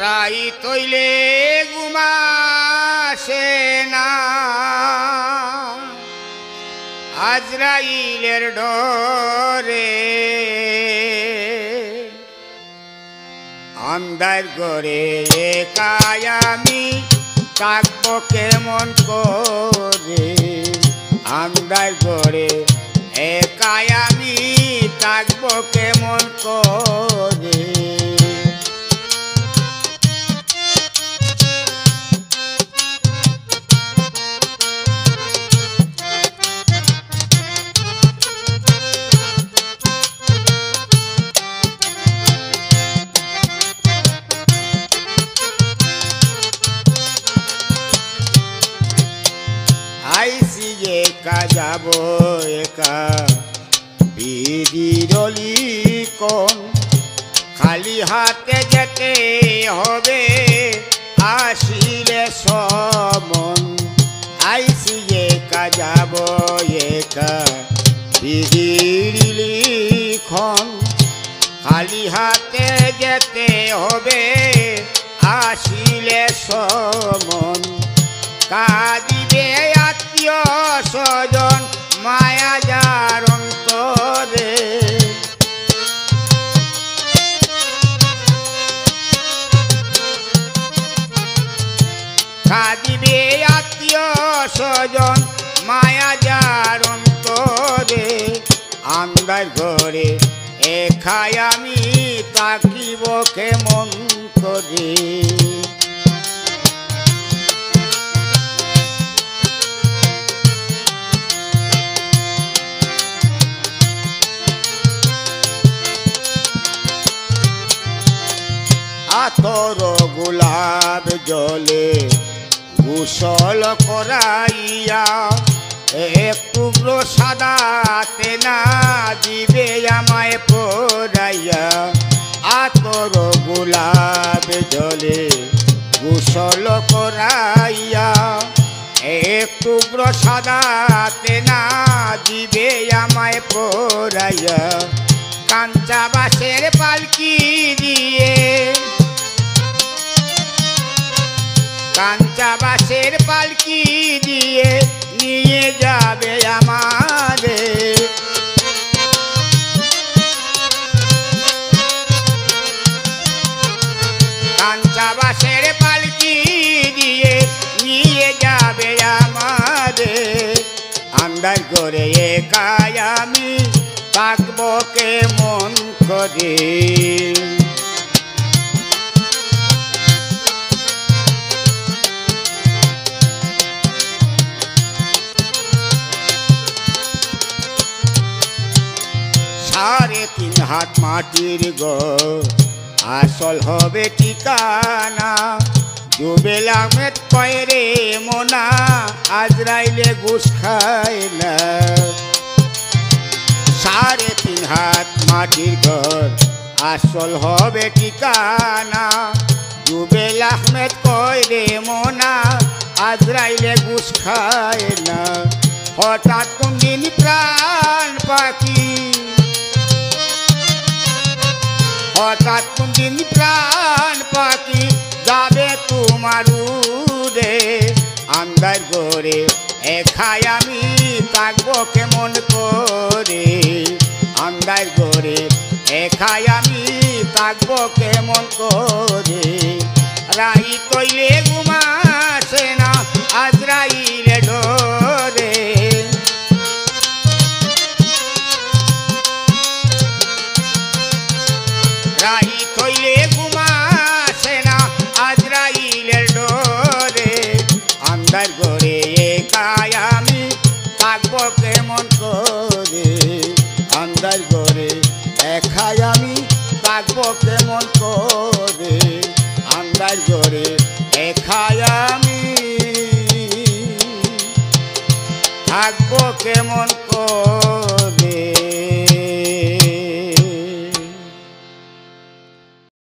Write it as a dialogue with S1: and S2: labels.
S1: রাই তৈলে ঘুমাসে না আজরাইলের ডরে আন্দার করে একাই আমি থাকবো কেমন করে আন্দার করে একাই আমি থাকবো কেমন করে আইসি একা যাব একা বিদিরলি কোন খালি হাতে যেতে হবে আসিলে সমন আইসি একা যাব একা বিদিরলি কোন খালি হাতে যেতে হবে আসিলে সমন কাঁদিবে আত্মীয় স্বজন মায়া যার অন্তরে কাঁদিবে আত্মীয় স্বজন মায়া যার অন্তরে আন্দার ঘরে একাই আমি থাকিব কেমন করে আতর গোলাপ জলে গোসল করাইয়া এক টুকরো সাদাতে না দিবে আমায় পরাইয়া আতর গোলাপ জলে গোসল করাইয়া এক টুকরো সাদাতে না দিবে আমায় পরাইয়া কাঞ্চা বাঁশের পালকি দিয়ে কাঞ্চা বাঁশের পালকি দিয়ে নিয়ে যাবে আমারে কাঞ্চা বাঁশের পালকি দিয়ে নিয়ে যাবে আমারে আন্দার করে একাই আমি থাকবো কেমন করে সাড়ে 3 হাত মাটির ঘর আসল হবে ঠিকানা জুবেল আহমেদ কয় রে মোনা আজরাইলে ঘুষ খায় না সাড়ে 3 হাত মাটির ঘর আসল হবে ঠিকানা জুবেল আহমেদ কয় রে মোনা আজরাইলে ঘুষ খায় না হঠাৎ কোন দিন প্রাণ পাখি হঠাৎ কোন দিন প্রাণ পাখি যাবে তোমার উড়ে আন্দার ঘরে একাই আমি থাকবো কেমন করে আন্দার ঘরে একাই আমি থাকবো কেমন করে রাই কইলে ঘুমাসে না আজরাইলে ডরে রাই কইলে ঘুমাসে না আজরাইলের ডরে আন্দার ঘরে একাই আমি থাকবো কেমন করে আন্দার ঘরে একাই আমি থাকবো কেমন করে আন্দার ঘরে একাই আমি থাকবো কেমন করে।